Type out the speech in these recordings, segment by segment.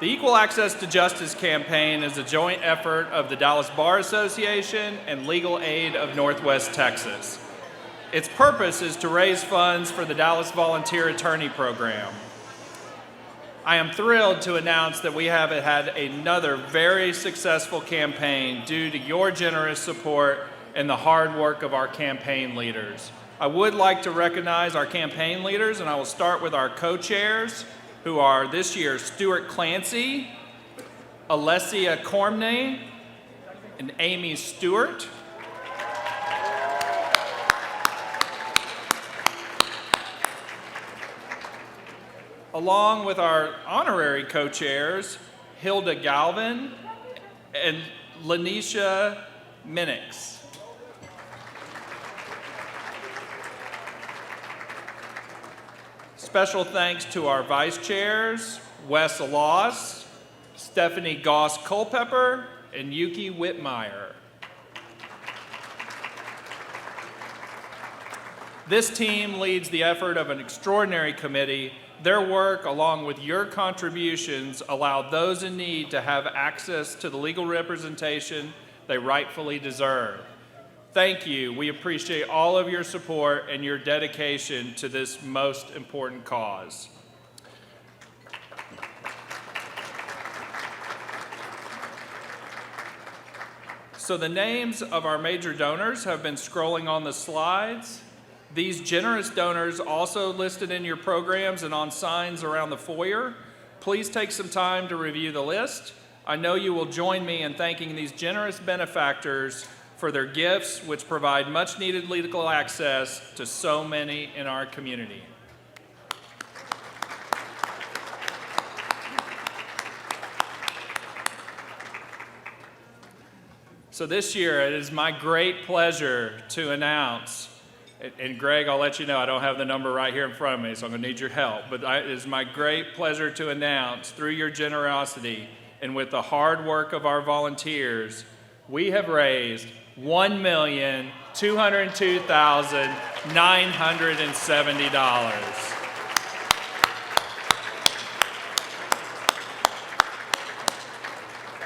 The Equal Access to Justice campaign is a joint effort of the Dallas Bar Association and Legal Aid of Northwest Texas. Its purpose is to raise funds for the Dallas Volunteer Attorney Program. I am thrilled to announce that we have had another very successful campaign due to your generous support and the hard work of our campaign leaders. I would like to recognize our campaign leaders, and I will start with our co-chairs, who are this year Stuart Clancy, Alessia Cormney, and Amy Stewart. Along with our honorary co-chairs, Hilda Galvin and Lanisha Minix. Special thanks to our vice chairs, Wes Aloss, Stephanie Goss-Culpepper, and Yuki Whitmire. This team leads the effort of an extraordinary committee. Their work, along with your contributions, allow those in need to have access to the legal representation they rightfully deserve. Thank you. We appreciate all of your support and your dedication to this most important cause. So the names of our major donors have been scrolling on the slides. These generous donors also listed in your programs and on signs around the foyer. Please take some time to review the list. I know you will join me in thanking these generous benefactors for their gifts, which provide much needed legal access to so many in our community. So this year, it is my great pleasure to announce, and Greg, I'll let you know, I don't have the number right here in front of me, so I'm gonna need your help, but it is my great pleasure to announce, through your generosity and with the hard work of our volunteers, we have raised $1,202,970.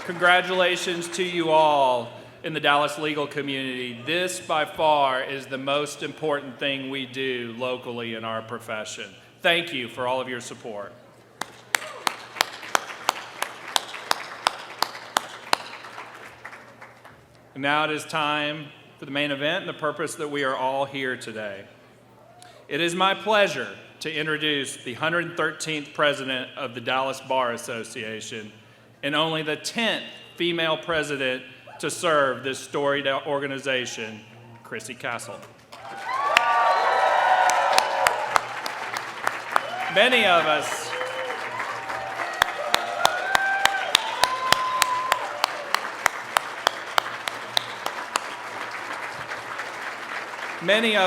Congratulations to you all in the Dallas legal community. This, by far, is the most important thing we do locally in our profession. Thank you for all of your support. And now it is time for the main event and the purpose that we are all here today. It is my pleasure to introduce the 113th president of the Dallas Bar Association and only the 10th female president to serve this storied organization, Krisi Kastl. Many of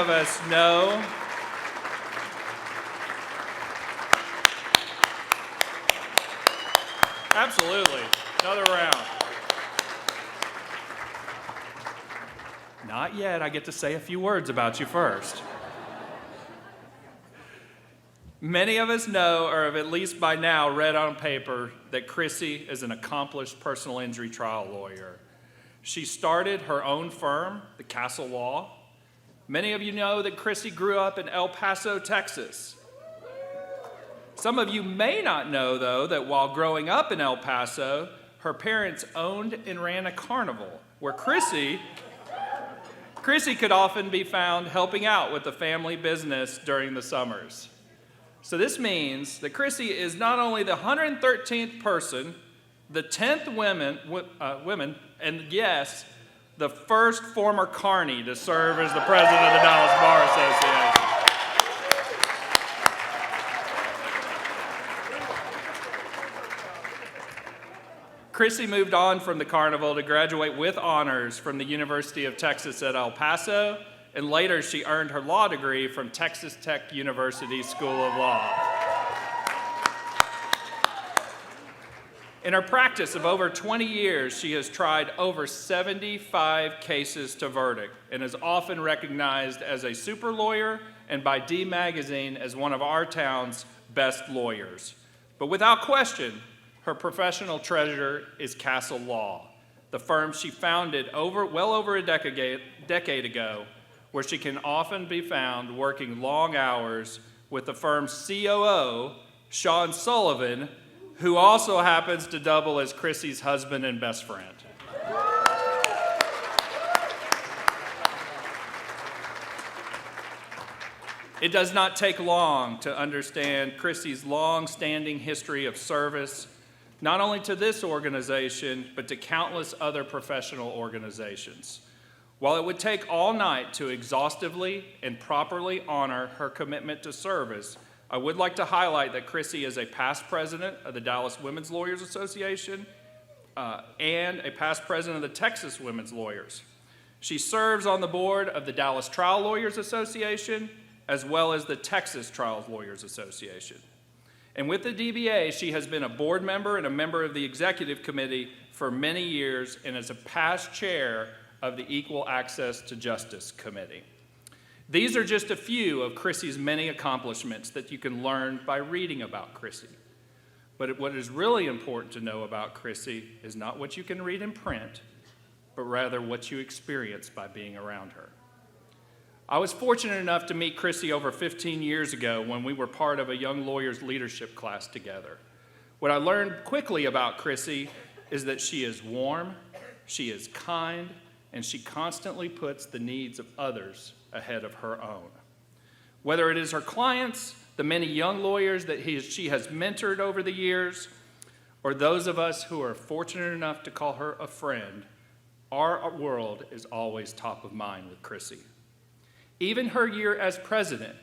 us know absolutely. Another round. Not yet. I get to say a few words about you first. Many of us know, or have at least by now read on paper, that Krisi is an accomplished personal injury trial lawyer. She started her own firm, the Kastl Law. Many of you know that Krisi grew up in El Paso, Texas. Some of you may not know, though, that while growing up in El Paso, her parents owned and ran a carnival where Krisi could often be found helping out with the family business during the summers. So this means that Krisi is not only the 113th person, the 10th women, and yes, the first former carny to serve as the president of the Dallas Bar Association. Krisi moved on from the carnival to graduate with honors from the University of Texas at El Paso, and later she earned her law degree from Texas Tech University School of Law. In her practice of over 20 years, she has tried over 75 cases to verdict and is often recognized as a super lawyer and by D Magazine as one of our town's best lawyers. But without question, Her professional treasure is Kastl Law, the firm she founded well over a decade ago, where she can often be found working long hours with the firm's COO, Sean Sullivan, who also happens to double as Krisi's husband and best friend. It does not take long to understand Krisi's long-standing history of service, not only to this organization, but to countless other professional organizations. While it would take all night to exhaustively and properly honor her commitment to service, I would like to highlight that Krisi is a past president of the Dallas Women's Lawyers Association and a past president of the Texas Women's Lawyers. She serves on the board of the Dallas Trial Lawyers Association, as well as the Texas Trial Lawyers Association. And with the DBA, she has been a board member and a member of the executive committee for many years and is a past chair of the Equal Access to Justice Committee. These are just a few of Krisi's many accomplishments that you can learn by reading about Krisi. But what is really important to know about Krisi is not what you can read in print, but rather what you experience by being around her. I was fortunate enough to meet Krisi over 15 years ago when we were part of a young lawyers leadership class together. What I learned quickly about Krisi is that she is warm, she is kind, and she constantly puts the needs of others ahead of her own. Whether it is her clients, the many young lawyers that she has mentored over the years, or those of us who are fortunate enough to call her a friend, our world is always top of mind with Krisi. Even her year as president,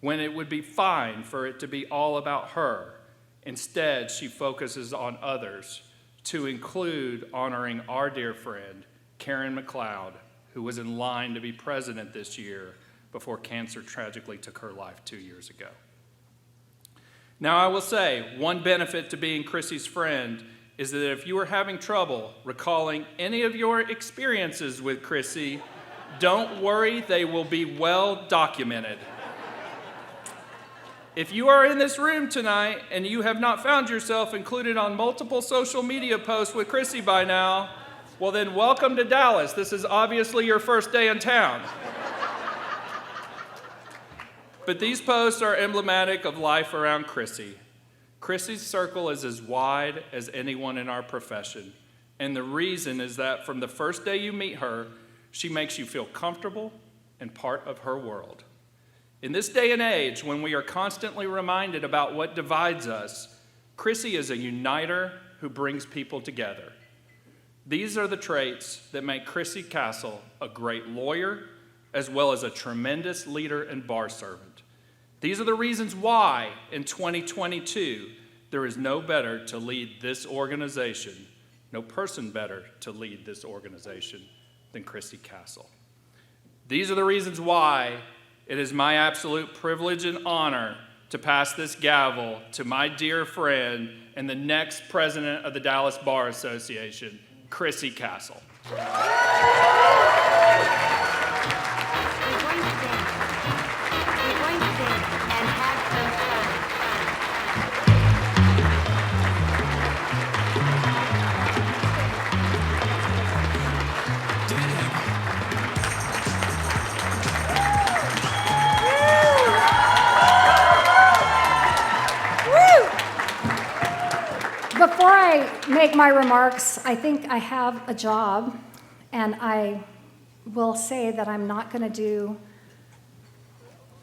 when it would be fine for it to be all about her, instead she focuses on others, to include honoring our dear friend, Karen McLeod, who was in line to be president this year before cancer tragically took her life 2 years ago. Now I will say, one benefit to being Krisi's friend is that if you are having trouble recalling any of your experiences with Krisi, don't worry, they will be well documented. If you are in this room tonight and you have not found yourself included on multiple social media posts with Krisi by now, well then welcome to Dallas. This is obviously your first day in town. But these posts are emblematic of life around Krisi. Krisi's circle is as wide as anyone in our profession. And the reason is that from the first day you meet her, she makes you feel comfortable and part of her world. In this day and age, when we are constantly reminded about what divides us, Krisi is a uniter who brings people together. These are the traits that make Krisi Kastl a great lawyer, as well as a tremendous leader and bar servant. These are the reasons why, in 2022, there is no better to lead this organization, no person better to lead this organization than Krisi Kastl. These are the reasons why it is my absolute privilege and honor to pass this gavel to my dear friend and the next president of the Dallas Bar Association, Krisi Kastl. Before I make my remarks, I think I have a job, and I will say that I'm not going to do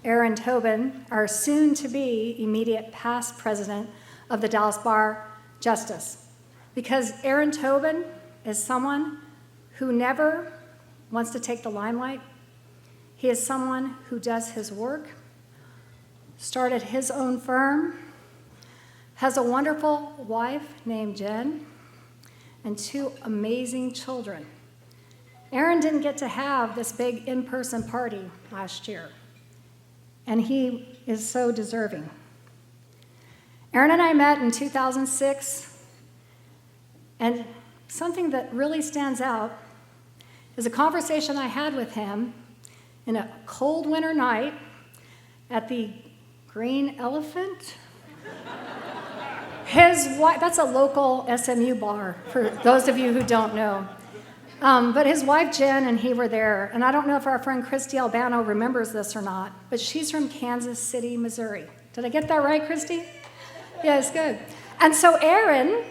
Aaron Tobin, our soon-to-be immediate past president of the Dallas Bar, justice. Because Aaron Tobin is someone who never wants to take the limelight. He is someone who does his work, started his own firm, has a wonderful wife named Jen, and 2 amazing children. Aaron didn't get to have this big in-person party last year, and he is so deserving. Aaron and I met in 2006, and something that really stands out is a conversation I had with him in a cold winter night at the Green Elephant His wife, that's a local SMU bar, for those of you who don't know. But his wife, Jen, and he were there. And I don't know if our friend Kristi Albano remembers this or not, but she's from Kansas City, Missouri. Did I get that right, Kristi? Yes, good. And so Aaron,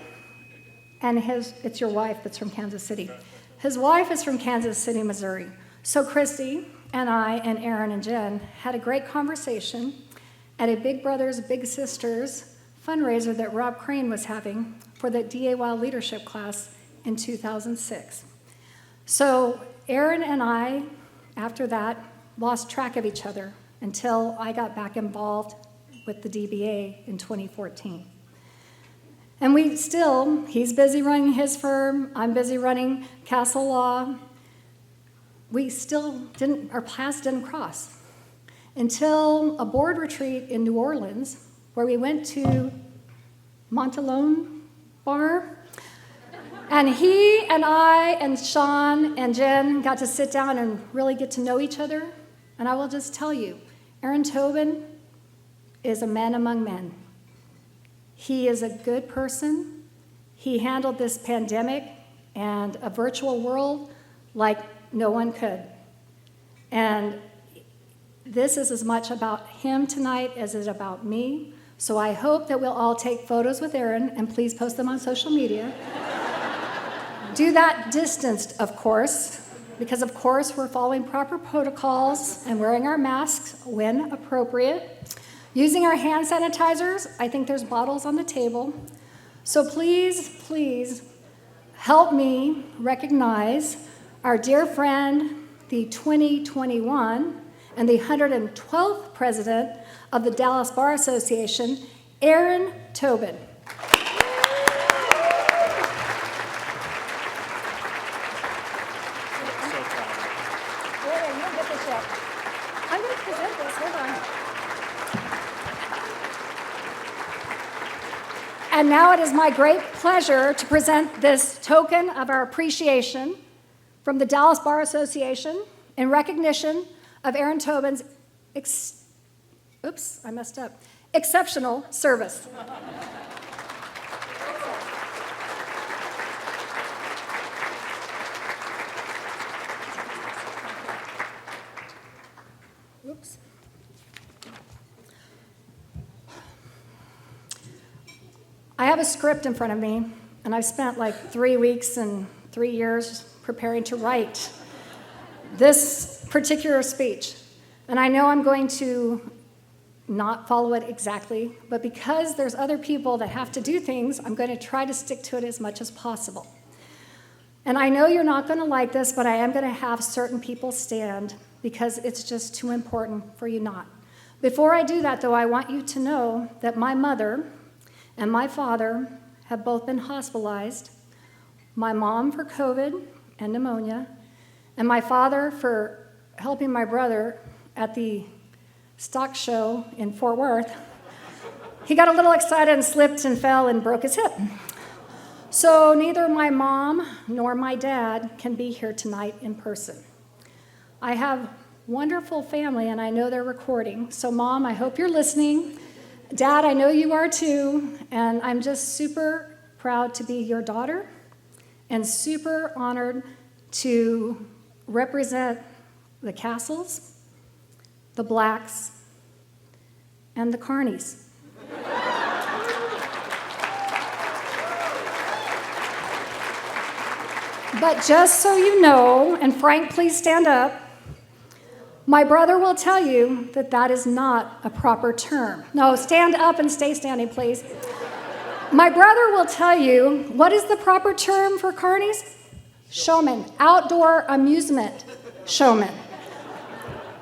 and it's your wife that's from Kansas City. His wife is from Kansas City, Missouri. So Kristi and I and Aaron and Jen had a great conversation at a Big Brothers Big Sisters fundraiser that Rob Crane was having for the DBA leadership class in 2006. So Aaron and I, after that, lost track of each other until I got back involved with the DBA in 2014. And he's busy running his firm, I'm busy running Kastl Law. Our paths didn't cross until a board retreat in New Orleans where we went to Montalone Bar. And he and I and Sean and Jen got to sit down and really get to know each other. And I will just tell you, Aaron Tobin is a man among men. He is a good person. He handled this pandemic and a virtual world like no one could. And this is as much about him tonight as it is about me. So I hope that we'll all take photos with Aaron, and please post them on social media. Do that distanced, of course, because of course we're following proper protocols and wearing our masks when appropriate. Using our hand sanitizers, I think there's bottles on the table. So please, please help me recognize our dear friend, the 2021 and the 112th president of the Dallas Bar Association, Aaron Tobin. I'm going to present this, hold on. And now it is my great pleasure to present this token of our appreciation from the Dallas Bar Association in recognition of Aaron Tobin's exceptional service. Oops. I have a script in front of me, and I've spent like 3 weeks and 3 years preparing to write this particular speech. And I know I'm going to not follow it exactly, but because there's other people that have to do things, I'm going to try to stick to it as much as possible. And I know you're not going to like this, but I am going to have certain people stand because it's just too important for you not. Before I do that, though, I want you to know that my mother and my father have both been hospitalized, my mom for COVID and pneumonia, and my father for helping my brother at the stock show in Fort Worth. He got a little excited and slipped and fell and broke his hip. So neither my mom nor my dad can be here tonight in person. I have wonderful family, and I know they're recording. So Mom, I hope you're listening. Dad, I know you are too, and I'm just super proud to be your daughter and super honored to represent the Kastls, the Blacks, and the Carneys. But just so you know, and Frank, please stand up, my brother will tell you that that is not a proper term. No, stand up and stay standing, please. My brother will tell you, what is the proper term for Carneys? Showman, outdoor amusement showman.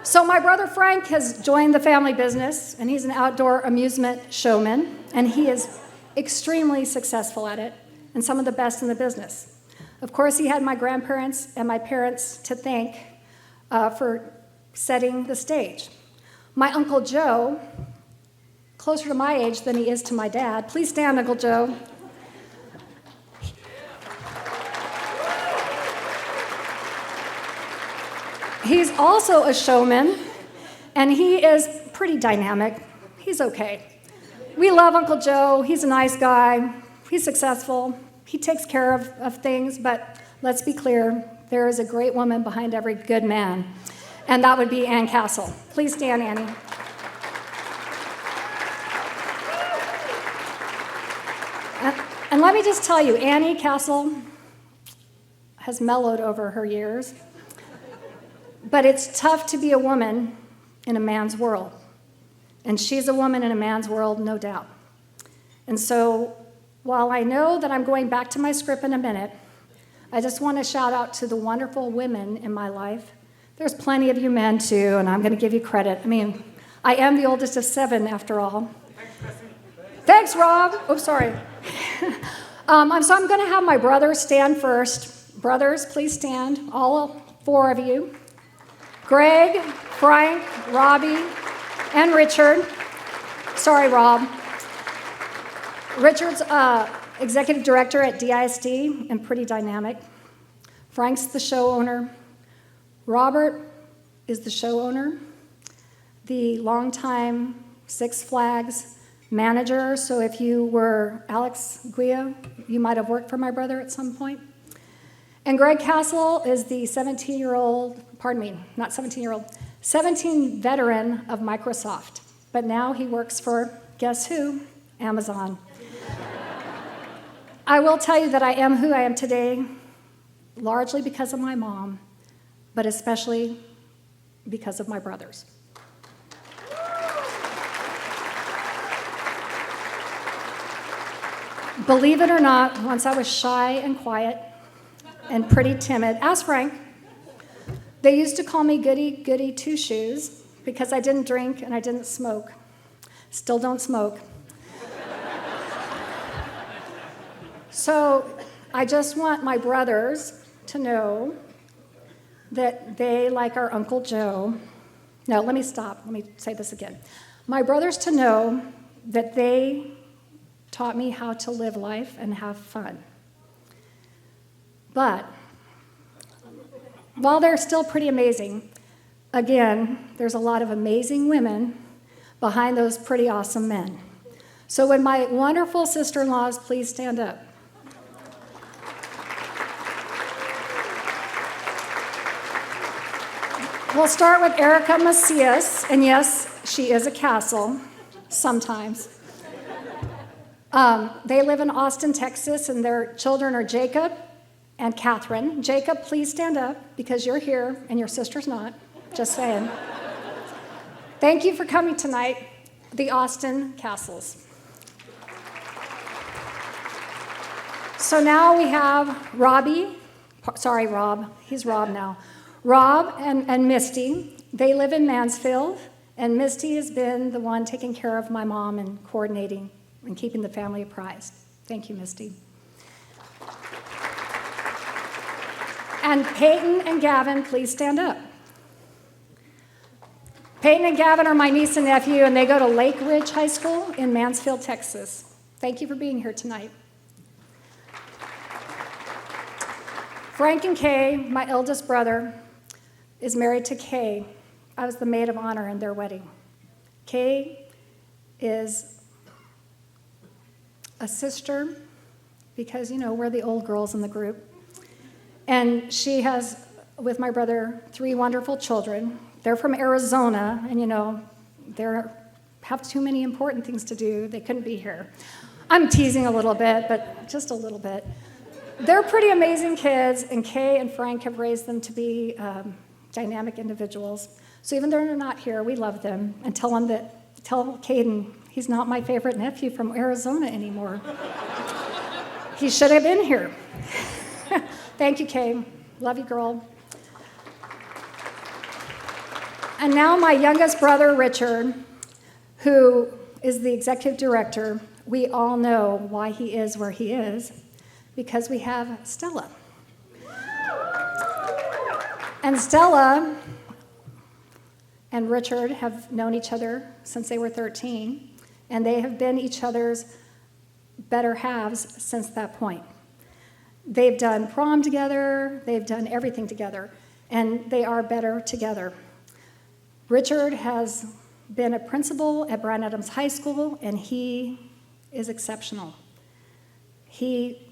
So my brother Frank has joined the family business, and he's an outdoor amusement showman, and he is extremely successful at it, and some of the best in the business. Of course, he had my grandparents and my parents to thank for setting the stage. My Uncle Joe, closer to my age than he is to my dad. Please stand, Uncle Joe. He's also a showman, and he is pretty dynamic. He's okay. We love Uncle Joe. He's a nice guy. He's successful. He takes care of things, but let's be clear, there is a great woman behind every good man, and that would be Ann Kastl. Please stand, Annie. And let me just tell you, Annie Kastl has mellowed over her years, but it's tough to be a woman in a man's world. And she's a woman in a man's world, no doubt. And so while I know that I'm going back to my script in a minute, I just want to shout out to the wonderful women in my life. There's plenty of you men, too, and I'm going to give you credit. I mean, I am the oldest of 7, after all. Thanks, Rob. Oh, sorry. So I'm going to have my brothers stand first. Brothers, please stand, all 4 of you. Greg, Frank, Robbie, and Richard. Sorry, Rob. Richard's executive director at DISD and pretty dynamic. Frank's the show owner. Robert is the show owner, the longtime Six Flags manager. So if you were Alex Guia, you might have worked for my brother at some point. And Greg Kastl is the 17 veteran of Microsoft. But now he works for, guess who? Amazon. I will tell you that I am who I am today, largely because of my mom, but especially because of my brothers. Believe it or not, once I was shy and quiet and pretty timid. Ask Frank. They used to call me Goody Goody Two Shoes because I didn't drink and I didn't smoke. Still don't smoke. So I just want my brothers to know that they, like our Uncle Joe, no, let me stop. Let me say this again. My brothers to know that they taught me how to live life and have fun. But while they're still pretty amazing, again, there's a lot of amazing women behind those pretty awesome men. So would my wonderful sister-in-laws please stand up? We'll start with Erica Macias, and yes, she is a Kastl, sometimes. They live in Austin, Texas, and their children are Jacob and Catherine. Jacob, please stand up, because you're here, and your sister's not. Just saying. Thank you for coming tonight, the Austin Kastls. So now we have Rob, he's Rob now. Rob and Misty, they live in Mansfield, and Misty has been the one taking care of my mom and coordinating and keeping the family apprised. Thank you, Misty. And Peyton and Gavin, please stand up. Peyton and Gavin are my niece and nephew, and they go to Lake Ridge High School in Mansfield, Texas. Thank you for being here tonight. Frank and Kay, my eldest brother, is married to Kay. I was the maid of honor in their wedding. Kay is a sister because, you know, we're the old girls in the group. And she has, with my brother, 3 wonderful children. They're from Arizona, and, you know, they have too many important things to do. They couldn't be here. I'm teasing a little bit, but just a little bit. They're pretty amazing kids, and Kay and Frank have raised them to be dynamic individuals. So even though they're not here, we love them, and tell Caden he's not my favorite nephew from Arizona anymore. He should have been here. Thank you, Kay. Love you, girl. And now my youngest brother, Richard, who is the executive director. We all know why he is where he is, because we have Stella. And Stella and Richard have known each other since they were 13, and they have been each other's better halves since that point. They've done prom together, they've done everything together, and they are better together. Richard has been a principal at Bryan Adams High School, and he is exceptional. He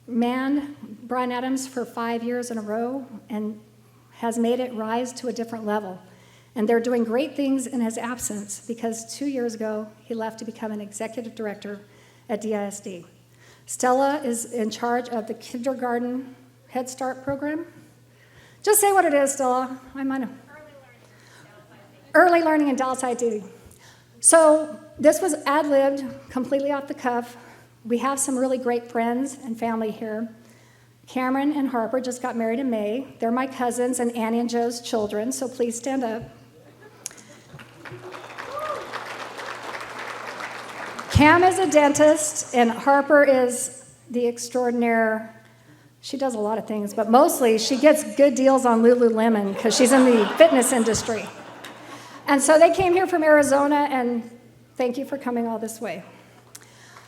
manned Bryan Adams for 5 years in a row and has made it rise to a different level. And they're doing great things in his absence because 2 years ago, he left to become an executive director at DISD. Stella is in charge of the kindergarten Head Start program. Just say what it is, Stella. I might have. Early learning in Dallas ID. So this was ad-libbed, completely off the cuff. We have some really great friends and family here. Cameron and Harper just got married in May. They're my cousins and Annie and Joe's children, so please stand up. Cam is a dentist, and Harper is the extraordinaire. She does a lot of things, but mostly she gets good deals on Lululemon because she's in the fitness industry. And so they came here from Arizona, and thank you for coming all this way.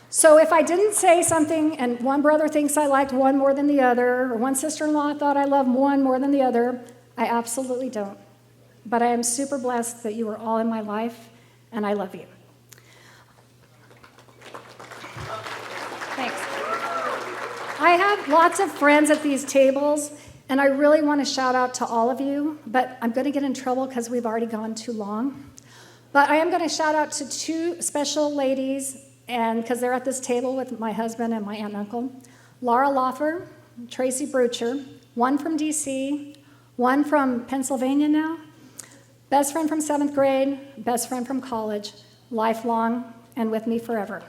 So if I didn't say something and one brother thinks I liked one more than the other, or one sister-in-law thought I loved one more than the other, I absolutely don't. But I am super blessed that you are all in my life, and I love you. Thanks. I have lots of friends at these tables, and I really want to shout out to all of you, but I'm going to get in trouble because we've already gone too long. But I am going to shout out to two special ladies, and because they're at this table with my husband and my aunt and uncle, Laura Loffer, Tracy Brucher, one from DC, one from Pennsylvania now, best friend from 7th grade, best friend from college, lifelong, and with me forever.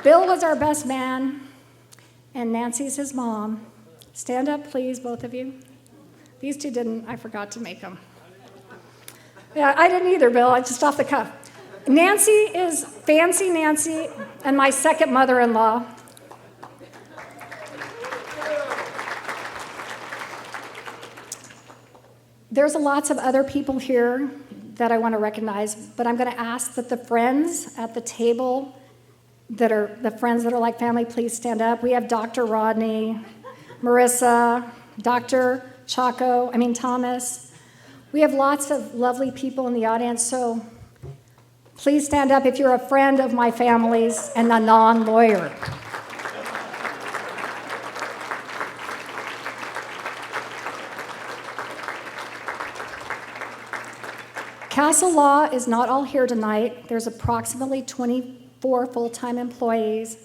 Bill was our best man, and Nancy's his mom. Stand up, please, both of you. These two didn't. I forgot to make them. Yeah, I didn't either, Bill. I just off the cuff. Nancy is Fancy Nancy and my second mother-in-law. There's lots of other people here that I want to recognize, but I'm going to ask that the friends at the table that are the friends that are like family, please stand up. We have Dr. Rodney, Marissa, Dr. Thomas. We have lots of lovely people in the audience, so please stand up if you're a friend of my family's and a non-lawyer. Kastl Law is not all here tonight. There's approximately 24 full-time employees.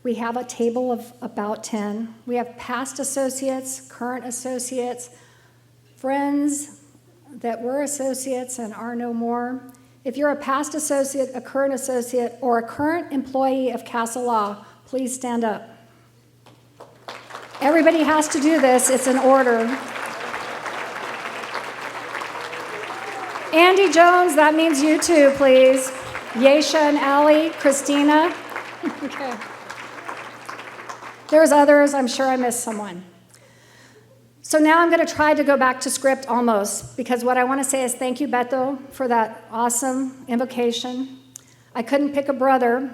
We have a table of about 10. We have past associates, current associates, friends that were associates and are no more. If you're a past associate, a current associate, or a current employee of Kastl Law, please stand up. Everybody has to do this. It's an order. Andy Jones, that means you too, please. Yesha and Allie, Christina. Okay. There's others. I'm sure I missed someone. So now I'm going to try to go back to script almost, because what I want to say is thank you, Beto, for that awesome invocation. I couldn't pick a brother.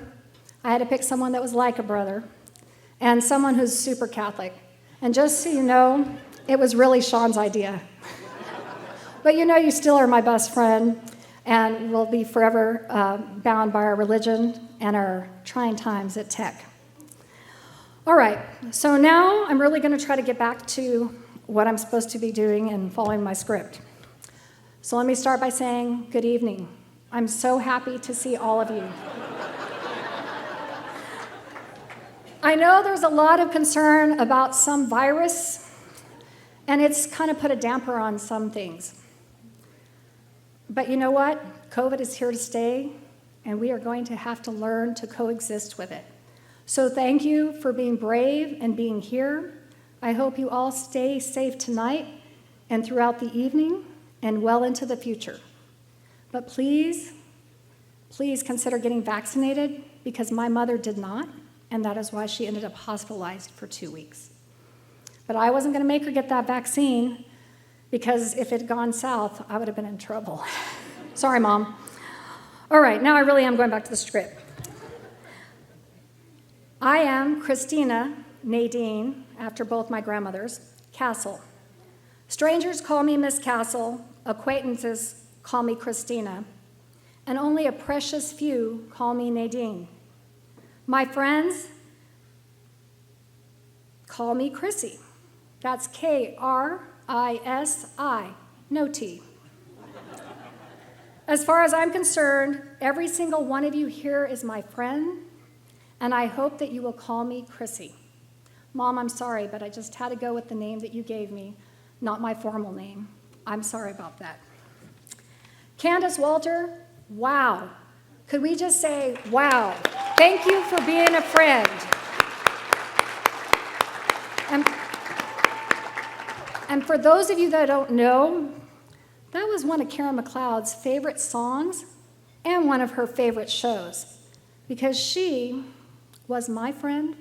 I had to pick someone that was like a brother and someone who's super Catholic. And just so you know, it was really Sean's idea. But you know you still are my best friend, and we'll be forever bound by our religion and our trying times at Tech. All right, so now I'm really going to try to get back to what I'm supposed to be doing and following my script. So let me start by saying good evening. I'm so happy to see all of you. I know there's a lot of concern about some virus, and it's kind of put a damper on some things. But you know what? COVID is here to stay, and we are going to have to learn to coexist with it. So thank you for being brave and being here. I hope you all stay safe tonight and throughout the evening and well into the future. But please, please consider getting vaccinated, because my mother did not, and that is why she ended up hospitalized for 2 weeks. But I wasn't going to make her get that vaccine, because if it had gone south, I would have been in trouble. Sorry, Mom. All right, now I really am going back to the script. I am Christina Nadine, after both my grandmothers, Kastl. Strangers call me Miss Kastl, acquaintances call me Christina, and only a precious few call me Nadine. My friends call me Krisi. That's Krisi, no T. As far as I'm concerned, every single one of you here is my friend, and I hope that you will call me Krisi. Mom, I'm sorry, but I just had to go with the name that you gave me, not my formal name. I'm sorry about that. Candace Walter, wow. Could we just say, wow, thank you for being a friend. And for those of you that don't know, that was one of Karen McLeod's favorite songs and one of her favorite shows, because she was my friend,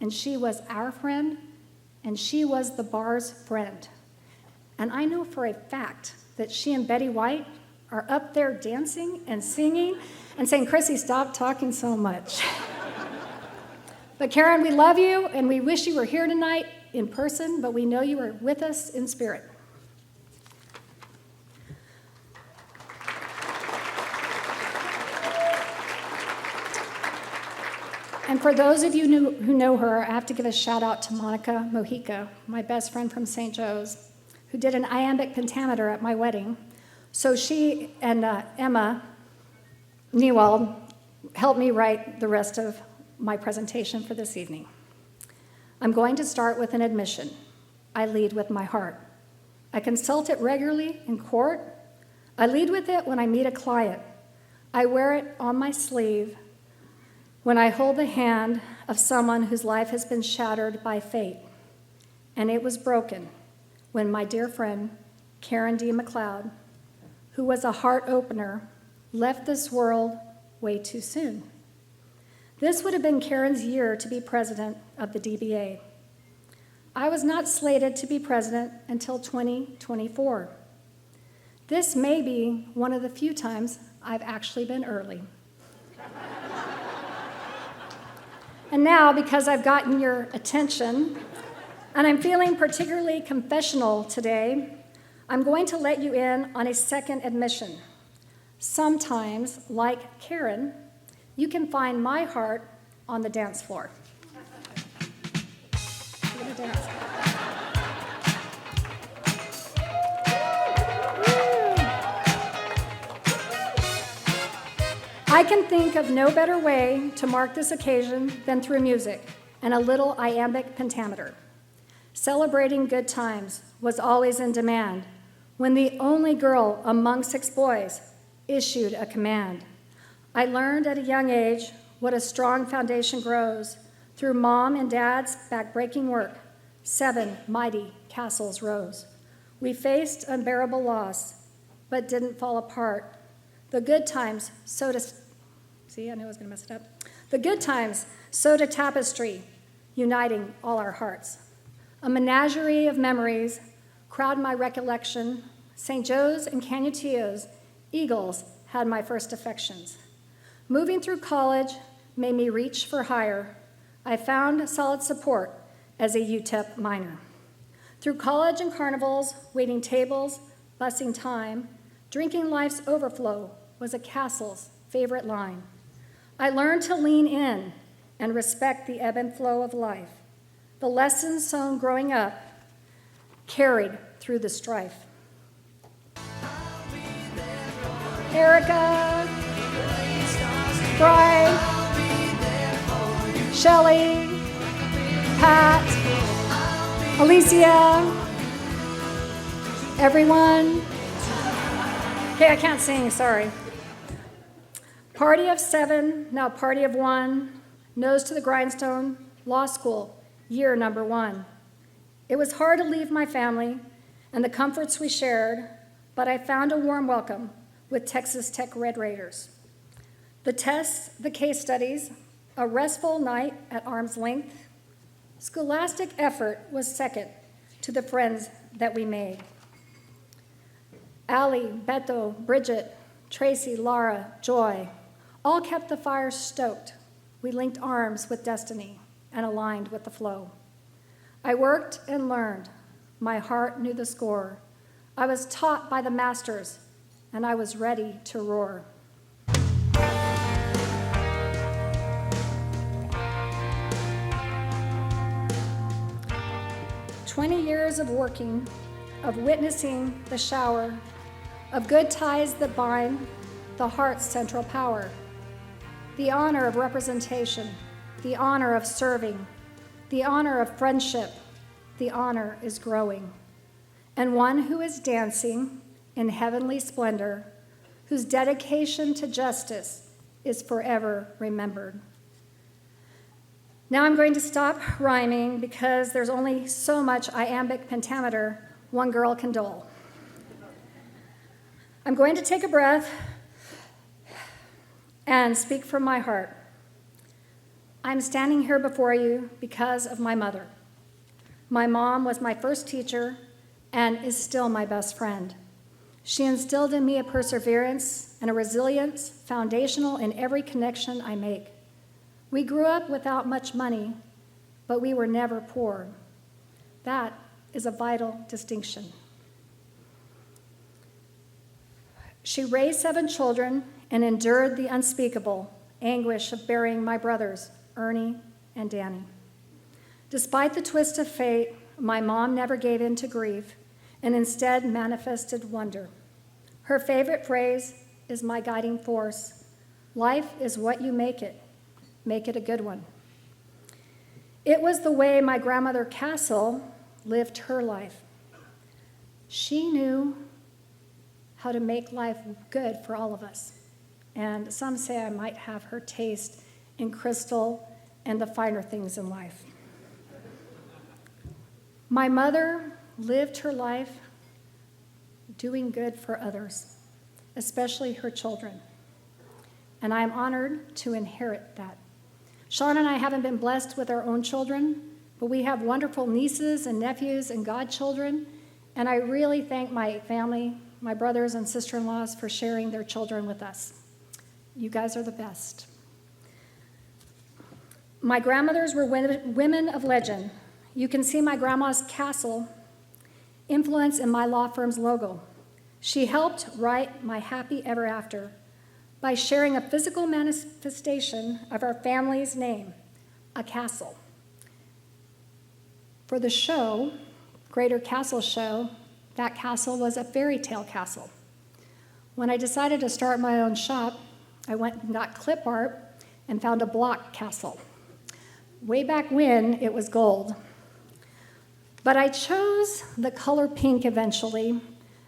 and she was our friend, and she was the bar's friend. And I know for a fact that she and Betty White are up there dancing and singing and saying, Krisi, stop talking so much. But Karen, we love you, and we wish you were here tonight in person, but we know you are with us in spirit. And for those of you who know her, I have to give a shout out to Monica Mojica, my best friend from St. Joe's, who did an iambic pentameter at my wedding. So she and Emma Newald helped me write the rest of my presentation for this evening. I'm going to start with an admission. I lead with my heart. I consult it regularly in court. I lead with it when I meet a client. I wear it on my sleeve when I hold the hand of someone whose life has been shattered by fate. And it was broken when my dear friend, Karen D. McLeod, who was a heart opener, left this world way too soon. This would have been Karen's year to be president of the DBA. I was not slated to be president until 2024. This may be one of the few times I've actually been early. And now, because I've gotten your attention, and I'm feeling particularly confessional today, I'm going to let you in on a second admission. Sometimes, like Karen, you can find my heart on the dance floor. We're gonna dance. I can think of no better way to mark this occasion than through music and a little iambic pentameter. Celebrating good times was always in demand when the only girl among 6 boys issued a command. I learned at a young age what a strong foundation grows through mom and dad's backbreaking work. 7 mighty castles rose. We faced unbearable loss, but didn't fall apart. The good times sewed a The good times sewed a tapestry, uniting all our hearts. A menagerie of memories crowd my recollection. St. Joe's and Canutillos, Eagles had my first affections. Moving through college made me reach for higher. I found solid support as a UTEP minor. Through college and carnivals, waiting tables, busing time, drinking life's overflow was a Kastl's favorite line. I learned to lean in and respect the ebb and flow of life. The lessons sown growing up carried through the strife. Erica, Brian, Shelley, Pat, Alicia, everyone. Okay, I can't sing, sorry. Party of 7, now party of 1, nose to the grindstone, law school, year number 1. It was hard to leave my family and the comforts we shared, but I found a warm welcome with Texas Tech Red Raiders. The tests, the case studies, a restful night at arm's length, scholastic effort was second to the friends that we made. Allie, Beto, Bridget, Tracy, Laura, Joy, all kept the fire stoked. We linked arms with destiny and aligned with the flow. I worked and learned, my heart knew the score. I was taught by the masters, and I was ready to roar. "20 years of working, of witnessing the shower, of good ties that bind the heart's central power, the honor of representation, the honor of serving, the honor of friendship, the honor is growing. And one who is dancing in heavenly splendor, whose dedication to justice is forever remembered." Now I'm going to stop rhyming because there's only so much iambic pentameter one girl can dole. I'm going to take a breath and speak from my heart. I'm standing here before you because of my mother. My mom was my first teacher and is still my best friend. She instilled in me a perseverance and a resilience foundational in every connection I make. We grew up without much money, but we were never poor. That is a vital distinction. She raised 7 children and endured the unspeakable anguish of burying my brothers, Ernie and Danny. Despite the twist of fate, my mom never gave in to grief and instead manifested wonder. Her favorite phrase is my guiding force. Life is what you make it a good one. It was the way my grandmother Kastl lived her life. She knew how to make life good for all of us. And some say I might have her taste in Kastl and the finer things in life. My mother lived her life doing good for others, especially her children. And I am honored to inherit that. Sean and I haven't been blessed with our own children, but we have wonderful nieces and nephews and godchildren, and I really thank my family, my brothers and sister-in-laws, for sharing their children with us. You guys are the best. My grandmothers were women of legend. You can see my grandma's Kastl influence in my law firm's logo. She helped write my happy ever after by sharing a physical manifestation of our family's name, a castle. For the show, Greater Kastl Show, that castle was a fairy tale castle. When I decided to start my own shop, I went and got clip art and found a block castle. Way back when, it was gold. But I chose the color pink eventually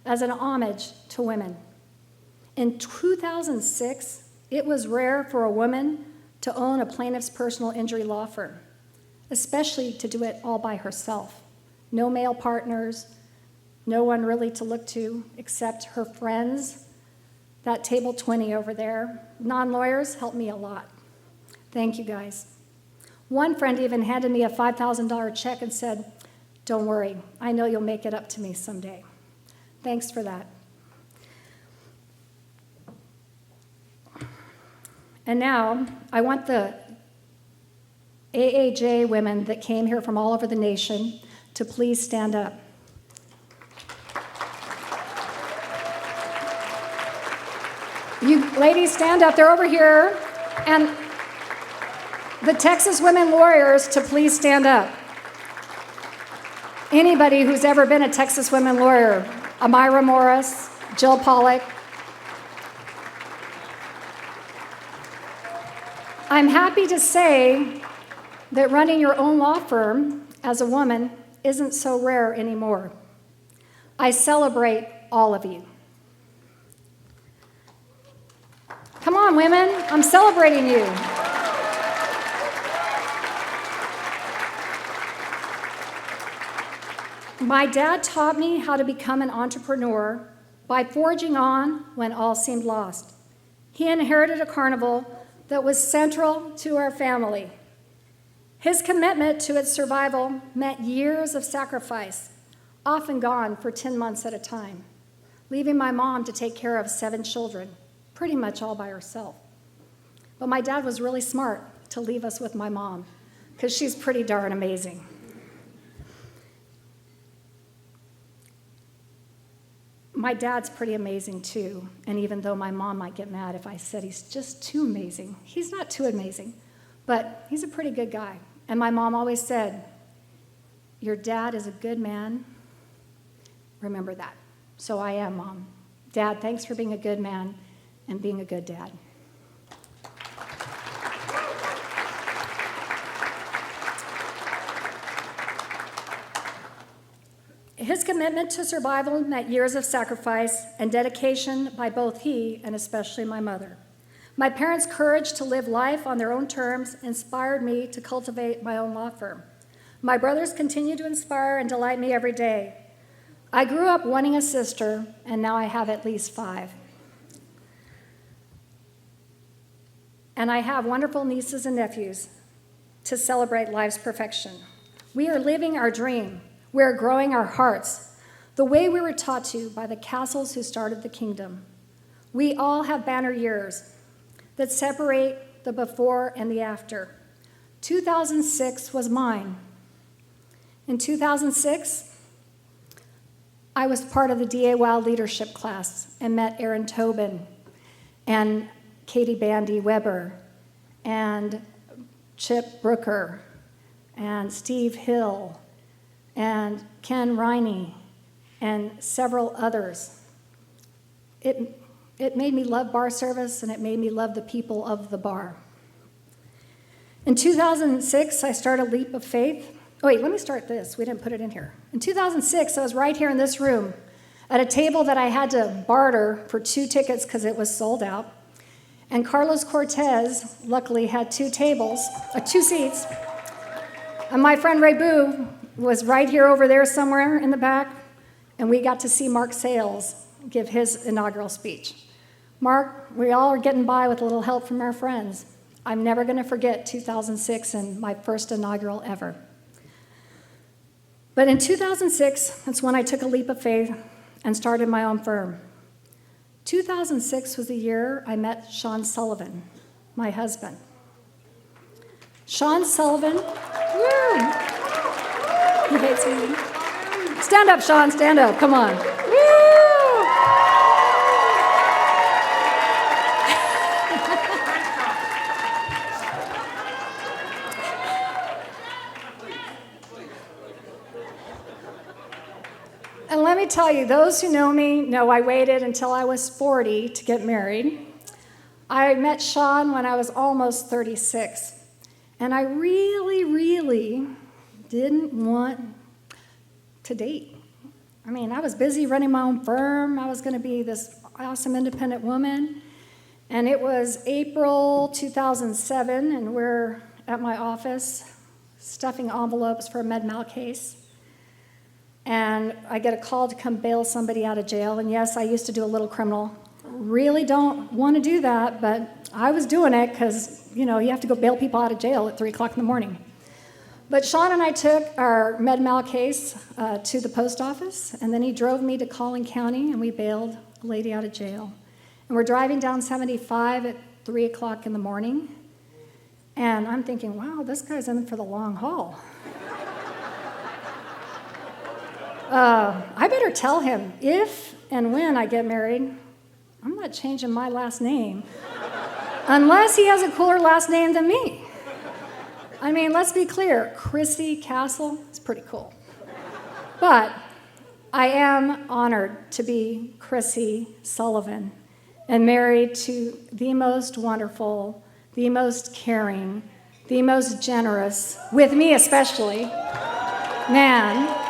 as an homage to women. In 2006, it was rare for a woman to own a plaintiff's personal injury law firm, especially to do it all by herself. No male partners, no one really to look to except her friends. That table 20 over there. Non-lawyers helped me a lot. Thank you, guys. One friend even handed me a $5,000 check and said, "Don't worry, I know you'll make it up to me someday." Thanks for that. And now, I want the AAJ women that came here from all over the nation to please stand up. You ladies, stand up. They're over here. And the Texas women lawyers to please stand up. Anybody who's ever been a Texas women lawyer, Amira Morris, Jill Pollack. I'm happy to say that running your own law firm as a woman isn't so rare anymore. I celebrate all of you. Come on, women, I'm celebrating you. My dad taught me how to become an entrepreneur by forging on when all seemed lost. He inherited a carnival that was central to our family. His commitment to its survival meant years of sacrifice, often gone for 10 months at a time, leaving my mom to take care of 7 children, pretty much all by herself. But my dad was really smart to leave us with my mom, because she's pretty darn amazing. my dad's pretty amazing too. And even though my mom might get mad if I said he's just too amazing, he's not too amazing, but he's a pretty good guy. And my mom always said, your dad is a good man. Remember that. So I am, Mom. Dad, thanks for being a good man and being a good dad. His commitment to survival meant years of sacrifice and dedication by both he and especially my mother. My parents' courage to live life on their own terms inspired me to cultivate my own law firm. My brothers continue to inspire and delight me every day. I grew up wanting a sister, and now I have at least 5. And I have wonderful nieces and nephews to celebrate life's perfection. We are living our dream. We are growing our hearts, the way we were taught to by the Kastls who started the kingdom. We all have banner years that separate the before and the after. 2006 was mine. In 2006, I was part of the DBA leadership class and met Aaron Tobin and Katie Bandy Weber and Chip Brooker and Steve Hill and Ken Riney and several others. It made me love bar service, and it made me love the people of the bar. In 2006, I started Leap of Faith. Oh, wait, let me start this. We didn't put it in here. In 2006, I was right here in this room at a table that I had to barter for 2 tickets because it was sold out. And Carlos Cortez, luckily, had 2 seats. And my friend Ray Boo was right here over there somewhere in the back, and we got to see Mark Sales give his inaugural speech. Mark, we all are getting by with a little help from our friends. I'm never going to forget 2006 and my first inaugural ever. But in 2006, that's when I took a leap of faith and started my own firm. 2006 was the year I met Sean Sullivan, my husband. Sean Sullivan, woo! He hates me. Stand up, Sean, stand up, come on. Woo! And let me tell you, those who know me know I waited until I was 40 to get married. I met Sean when I was almost 36. And I really didn't want to date. I mean, I was busy running my own firm. I was going to be this awesome independent woman. And it was April 2007, and we're at my office stuffing envelopes for a med mal case. And I get a call to come bail somebody out of jail. And yes, I used to do a little criminal. Really don't want to do that, but I was doing it because, you have to go bail people out of jail at 3 o'clock in the morning. But Sean and I took our med mal case to the post office, and then he drove me to Collin County, and we bailed a lady out of jail. And we're driving down 75 at 3 o'clock in the morning, and I'm thinking, wow, this guy's in for the long haul. I better tell him, if and when I get married, I'm not changing my last name unless he has a cooler last name than me. I mean, let's be clear, Krisi Kastl is pretty cool. But I am honored to be Krisi Sullivan and married to the most wonderful, the most caring, the most generous, with me especially, man.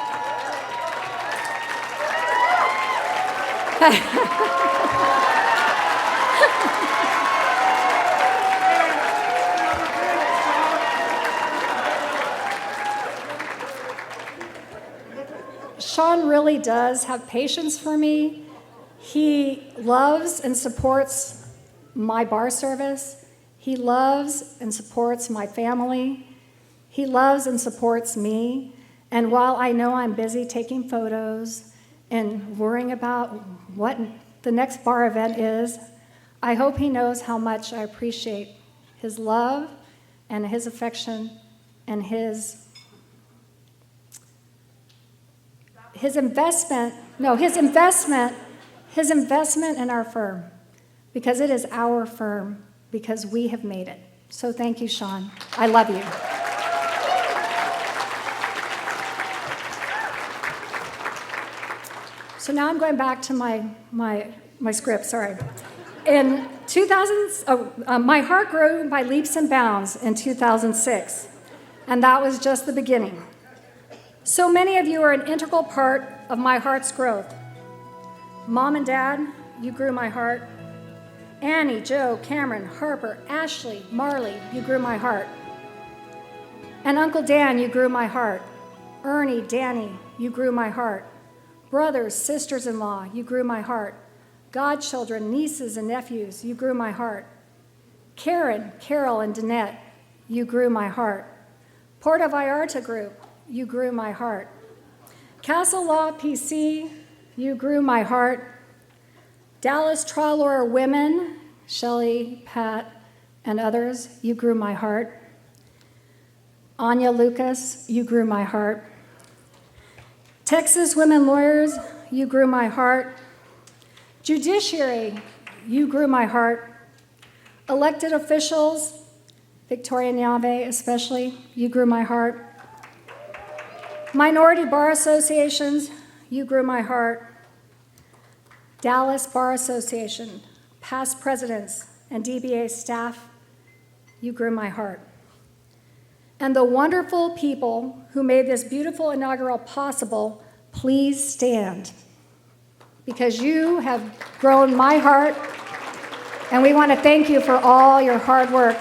Sean really does have patience for me. He loves and supports my bar service. He loves and supports my family. He loves and supports me. And while I know I'm busy taking photos and worrying about what the next bar event is, I hope he knows how much I appreciate his love and his affection and his investment his investment in our firm, because it is our firm, because we have made it. So thank you, Sean. I love you. So now I'm going back to my script, sorry. In 2000, my heart grew by leaps and bounds in 2006, and that was just the beginning. So many of you are an integral part of my heart's growth. Mom and Dad, you grew my heart. Annie, Joe, Cameron, Harper, Ashley, Marley, you grew my heart. And Uncle Dan, you grew my heart. Ernie, Danny, you grew my heart. Brothers, sisters-in-law, you grew my heart. Godchildren, nieces and nephews, you grew my heart. Karen, Carol, and Danette, you grew my heart. Porta Vallarta Group, you grew my heart. Kastl Law PC, you grew my heart. Dallas Trial Lawyer Women, Shelley, Pat, and others, you grew my heart. Anya Lucas, you grew my heart. Texas Women Lawyers, you grew my heart. Judiciary, you grew my heart. Elected officials, Victoria Nyave especially, you grew my heart. Minority bar associations, you grew my heart. Dallas Bar Association, past presidents, and DBA staff, you grew my heart. And the wonderful people who made this beautiful inaugural possible, please stand, because you have grown my heart, and we want to thank you for all your hard work.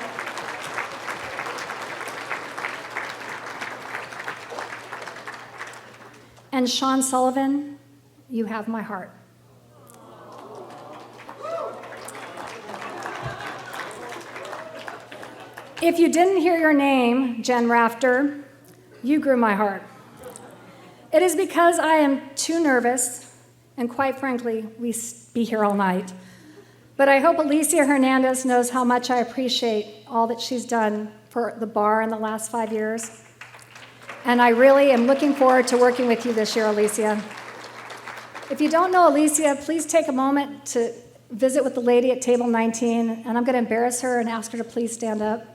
And Sean Sullivan, you have my heart. If you didn't hear your name, Jen Rafter, you grew my heart. It is because I am too nervous, and quite frankly, we be here all night. But I hope Alicia Hernandez knows how much I appreciate all that she's done for the bar in the last 5 years. And I really am looking forward to working with you this year, Alicia. If you don't know Alicia, please take a moment to visit with the lady at table 19, and I'm going to embarrass her and ask her to please stand up.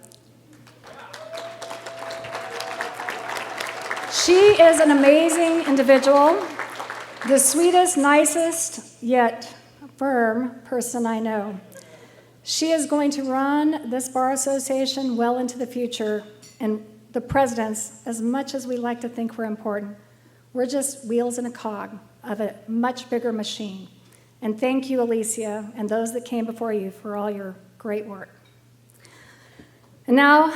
She is an amazing individual, the sweetest, nicest, yet firm person I know. She is going to run this bar association well into the future, and the presidents, as much as we like to think we're important, we're just wheels in a cog of a much bigger machine. And thank you, Alicia, and those that came before you for all your great work. And now,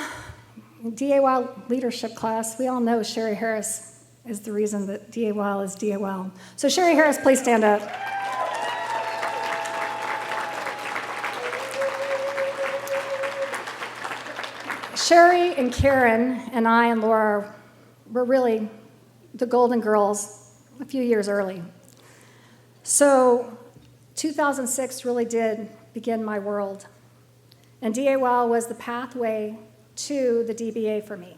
DA leadership class, we all know Sherry Harris is the reason that DA is DA. So Sherry Harris, please stand up. Sherry and Karen and I and Laura were really the Golden Girls a few years early. So 2006 really did begin my world. And DA was the pathway to the DBA for me.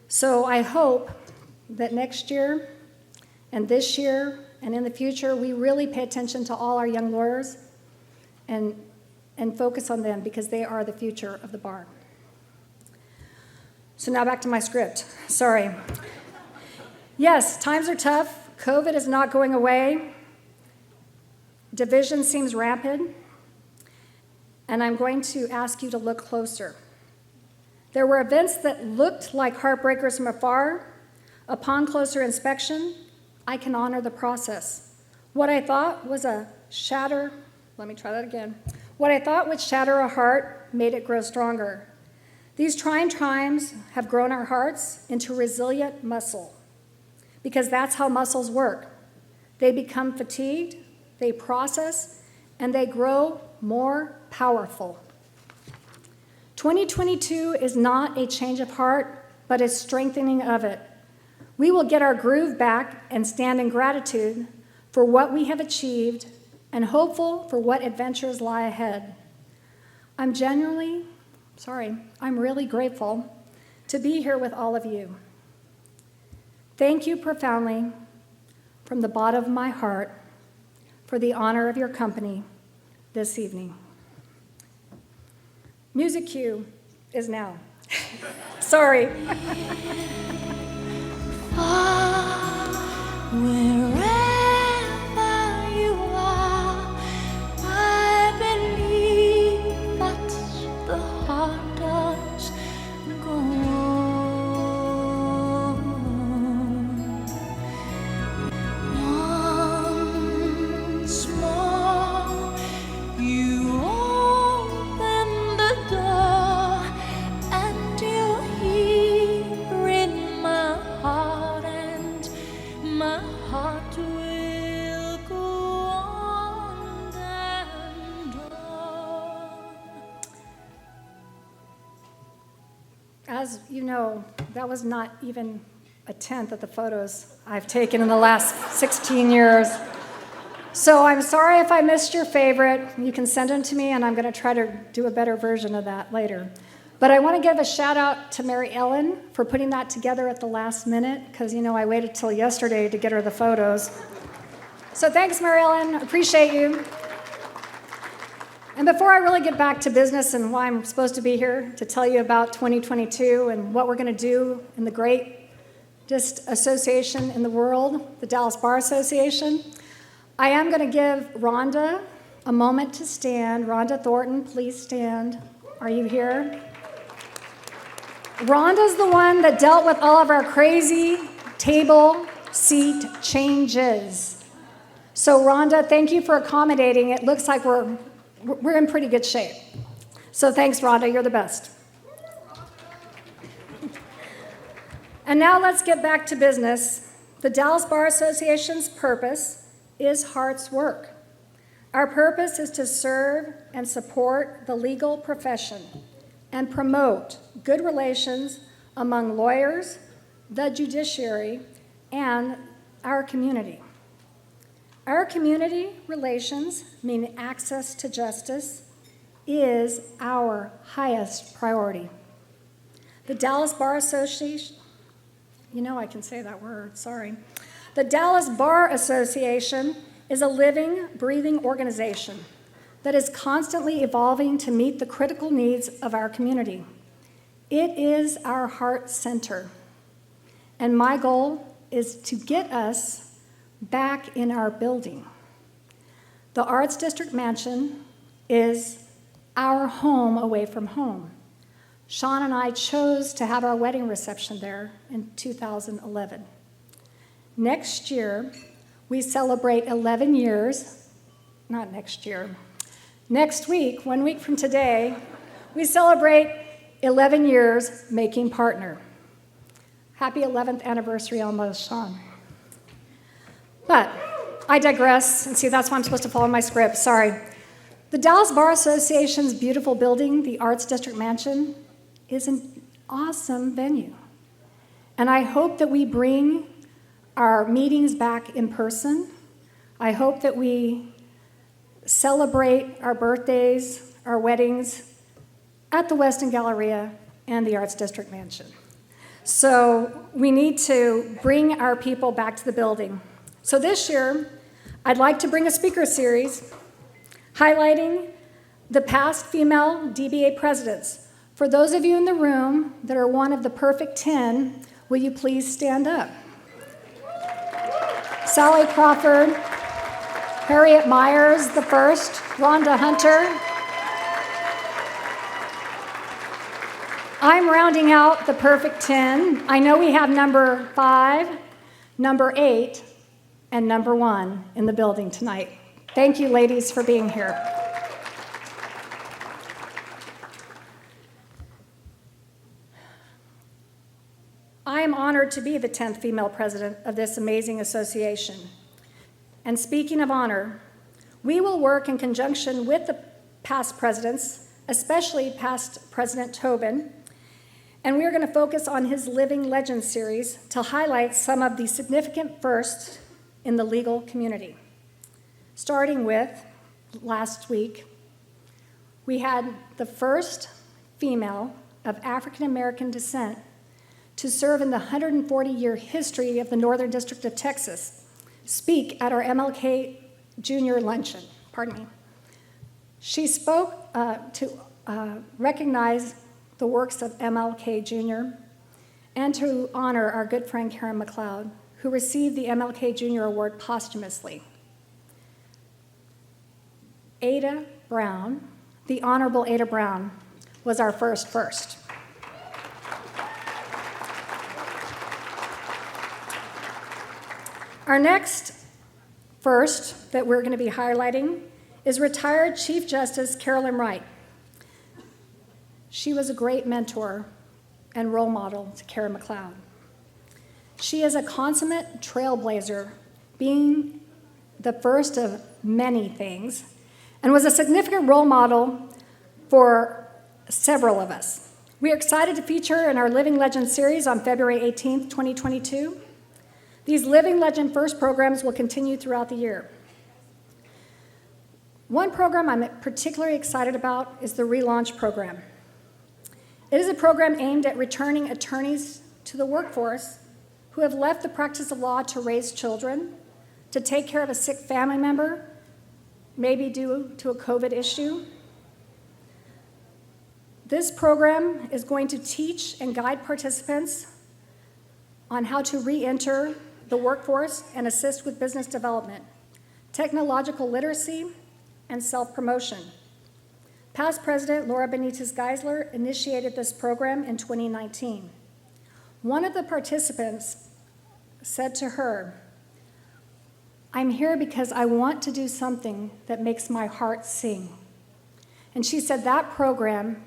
So I hope that next year and this year and in the future, we really pay attention to all our young lawyers and focus on them, because they are the future of the bar. So now back to my script. Sorry. Yes, times are tough. COVID is not going away. Division seems rampant. And I'm going to ask you to look closer. There were events that looked like heartbreakers from afar. Upon closer inspection, I can honor the process. What I thought was a shatter, let me try that again. What I thought would shatter a heart made it grow stronger. These trying times have grown our hearts into resilient muscle, because that's how muscles work. They become fatigued, they process, and they grow more powerful. 2022 is not a change of heart, but a strengthening of it. We will get our groove back and stand in gratitude for what we have achieved and hopeful for what adventures lie ahead. I'm really grateful to be here with all of you. Thank you profoundly from the bottom of my heart for the honor of your company this evening. Music cue is now. Sorry. Wherever you are, I believe that the heart does go on. Once more, you open the door, and you hear in my heart, and my heart will go on and on. As you know, that was not even a tenth of the photos I've taken in the last 16 years. So I'm sorry if I missed your favorite. You can send them to me, and I'm going to try to do a better version of that later. But I want to give a shout out to Mary Ellen for putting that together at the last minute, because, you know, I waited till yesterday to get her the photos. So thanks, Mary Ellen. Appreciate you. And before I really get back to business and why I'm supposed to be here to tell you about 2022 and what we're going to do in the greatest association in the world, the Dallas Bar Association, I am going to give Rhonda a moment to stand. Rhonda Thornton, please stand. Are you here? Rhonda's the one that dealt with all of our crazy table seat changes. So Rhonda, thank you for accommodating. It looks like we're in pretty good shape. So thanks, Rhonda, you're the best. And now let's get back to business. The Dallas Bar Association's purpose is heart's work. Our purpose is to serve and support the legal profession and promote good relations among lawyers, the judiciary, and our community. Our community relations, meaning access to justice, is our highest priority. The Dallas Bar Association, you know I can say that word, sorry. The Dallas Bar Association is a living, breathing organization that is constantly evolving to meet the critical needs of our community. It is our heart center, and my goal is to get us back in our building. The Arts District Mansion is our home away from home. Sean and I chose to have our wedding reception there in 2011. Next year, we celebrate 11 years, not next year. Next week, 1 week from today, we celebrate 11 years making partner. Happy 11th anniversary almost, Sean. But I digress, and see, that's why I'm supposed to follow my script, sorry. The Dallas Bar Association's beautiful building, the Arts District Mansion, is an awesome venue. And I hope that we bring our meetings back in person. I hope that we celebrate our birthdays, our weddings at the Westin Galleria and the Arts District Mansion. So we need to bring our people back to the building. So this year, I'd like to bring a speaker series highlighting the past female DBA presidents. For those of you in the room that are one of the perfect 10, will you please stand up? Sally Crawford, Harriet Myers, the first, Rhonda Hunter. I'm rounding out the perfect 10. I know we have number 5, number 8, and number 1 in the building tonight. Thank you, ladies, for being here. I am honored to be the 10th female president of this amazing association. And speaking of honor, we will work in conjunction with the past presidents, especially past President Tobin, and we are going to focus on his Living Legends series to highlight some of the significant firsts in the legal community. Starting with last week, we had the first female of African American descent to serve in the 140-year history of the Northern District of Texas, speak at our MLK Junior Luncheon. Pardon me. She spoke to recognize the works of MLK Jr. and to honor our good friend Karen McLeod, who received the MLK Jr. Award posthumously. Ada Brown, the Honorable Ada Brown, was our first. Our next first that we're going to be highlighting is retired Chief Justice Carolyn Wright. She was a great mentor and role model to Karen McLeod. She is a consummate trailblazer, being the first of many things, and was a significant role model for several of us. We are excited to feature in our Living Legend series on February 18th, 2022. These Living Legend First programs will continue throughout the year. One program I'm particularly excited about is the Relaunch Program. It is a program aimed at returning attorneys to the workforce who have left the practice of law to raise children, to take care of a sick family member, maybe due to a COVID issue. This program is going to teach and guide participants on how to re-enter the workforce and assist with business development, technological literacy, and self-promotion. Past President Laura Benitez Geisler initiated this program in 2019. One of the participants said to her, "I'm here because I want to do something that makes my heart sing." And she said that program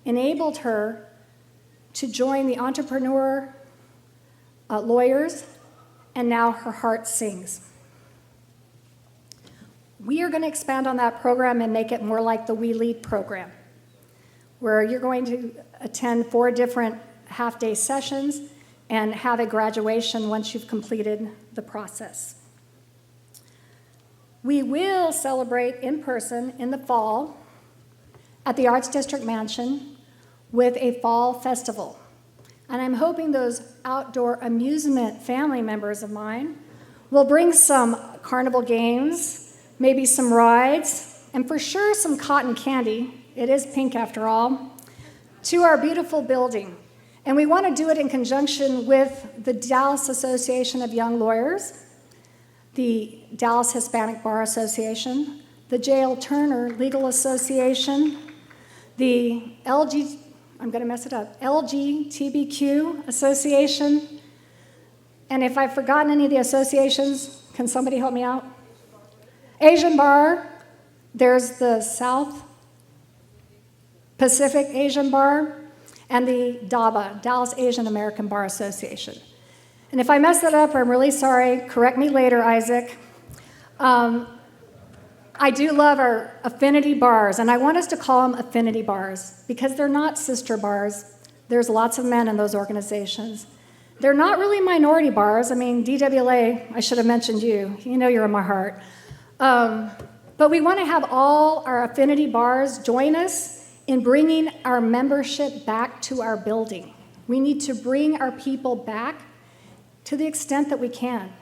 enabled her to join the entrepreneur lawyers, and now her heart sings. We are going to expand on that program and make it more like the We Lead program, where you're going to attend 4 different half-day sessions and have a graduation once you've completed the process. We will celebrate in person in the fall at the Arts District Mansion with a fall festival. And I'm hoping those outdoor amusement family members of mine will bring some carnival games, maybe some rides, and for sure some cotton candy, it is pink after all, to our beautiful building. And we want to do it in conjunction with the Dallas Association of Young Lawyers, the Dallas Hispanic Bar Association, the J.L. Turner Legal Association, the LGBTQ Association, and if I've forgotten any of the associations, can somebody help me out? Asian Bar, there's the South Pacific Asian Bar, and the DABA, Dallas Asian American Bar Association. And if I mess that up, I'm really sorry. Correct me later, Isaac. I do love our affinity bars, and I want us to call them affinity bars because they're not sister bars. There's lots of men in those organizations. They're not really minority bars. I mean, DWLA, I should have mentioned you. You know you're in my heart. But we want to have all our affinity bars join us in bringing our membership back to our building. We need to bring our people back to the extent that we can,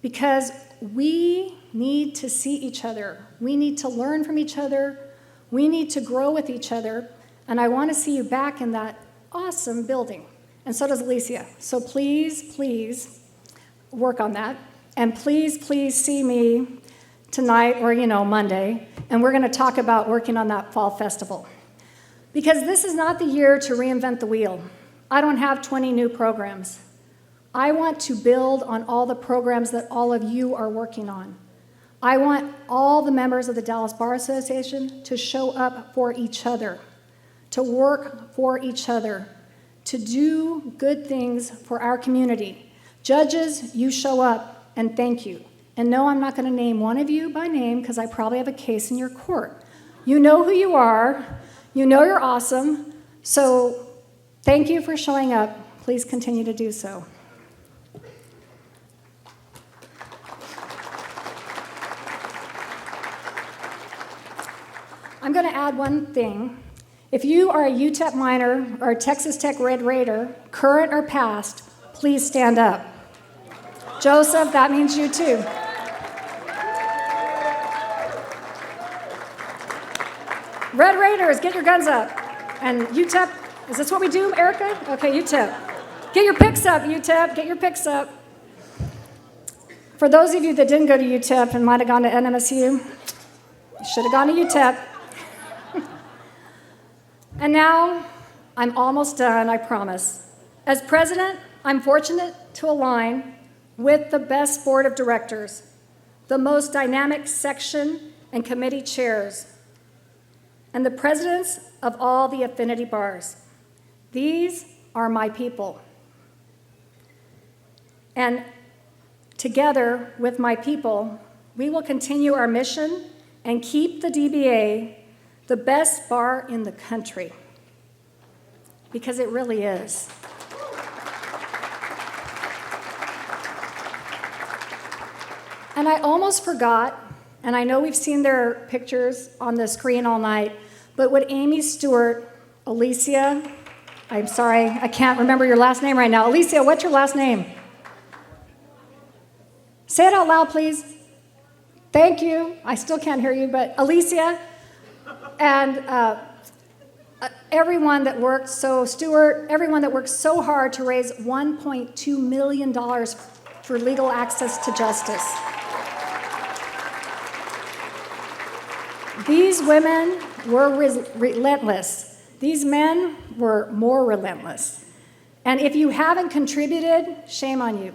because we need to see each other. We need to learn from each other. We need to grow with each other. And I want to see you back in that awesome building. And so does Alicia. So please, please work on that. And please, please see me tonight or, Monday. And we're going to talk about working on that fall festival. Because this is not the year to reinvent the wheel. I don't have 20 new programs. I want to build on all the programs that all of you are working on. I want all the members of the Dallas Bar Association to show up for each other, to work for each other, to do good things for our community. Judges, you show up, and thank you. And no, I'm not going to name one of you by name because I probably have a case in your court. You know who you are. You know you're awesome. So thank you for showing up. Please continue to do so. I'm going to add one thing. If you are a UTEP minor or a Texas Tech Red Raider, current or past, please stand up. Joseph, that means you too. Red Raiders, get your guns up. And UTEP, is this what we do, Erica? Okay, UTEP. Get your picks up, UTEP, get your picks up. For those of you that didn't go to UTEP and might have gone to NMSU, you should have gone to UTEP. And now, I'm almost done, I promise. As president, I'm fortunate to align with the best board of directors, the most dynamic section and committee chairs, and the presidents of all the affinity bars. These are my people. And together with my people, we will continue our mission and keep the DBA the best bar in the country, because it really is. And I almost forgot, and I know we've seen their pictures on the screen all night, but would Amy Stewart, Alicia, I'm sorry, I can't remember your last name right now. Alicia, what's your last name? Say it out loud, please. Thank you. I still can't hear you, but Alicia and everyone that worked, so Stuart, everyone that worked so hard to raise $1.2 million for legal access to justice. These women were relentless. These men were more relentless. And if you haven't contributed, shame on you.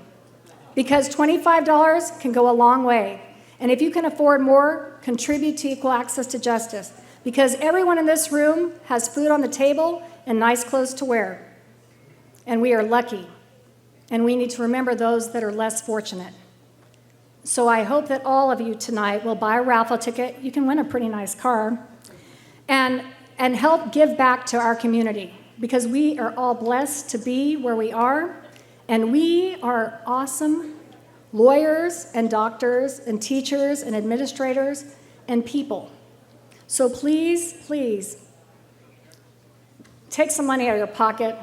Because $25 can go a long way. And if you can afford more, contribute to equal access to justice. Because everyone in this room has food on the table and nice clothes to wear. And we are lucky. And we need to remember those that are less fortunate. So I hope that all of you tonight will buy a raffle ticket. You can win a pretty nice car. And help give back to our community. Because we are all blessed to be where we are. And we are awesome lawyers and doctors and teachers and administrators and people. So please, please, take some money out of your pocket,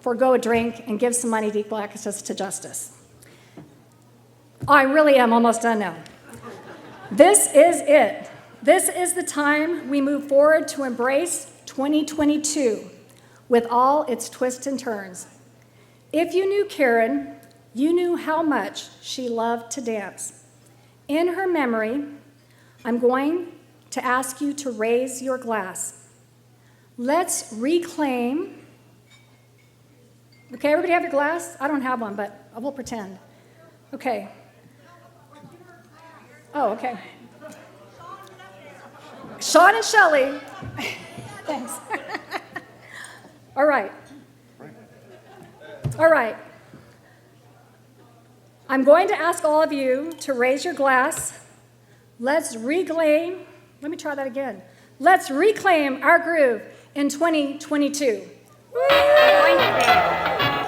forego a drink, and give some money to equal access to justice. I really am almost done now. This is it. This is the time we move forward to embrace 2022 with all its twists and turns. If you knew Karen, you knew how much she loved to dance. In her memory, I'm going to ask you to raise your glass. Let's reclaim. Okay, everybody have your glass? I don't have one, but I will pretend. Okay. Oh, okay. Sean and Shelley. Thanks. All right. All right. I'm going to ask all of you to raise your glass. Let's reclaim. Let me try that again. Let's reclaim our groove in 2022. We're going to dance.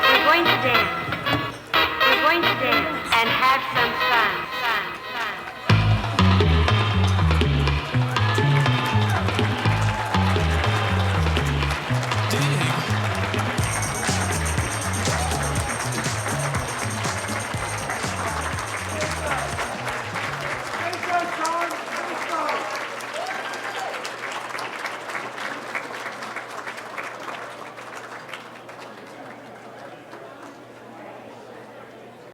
We're going to dance. We're going to dance and have some fun.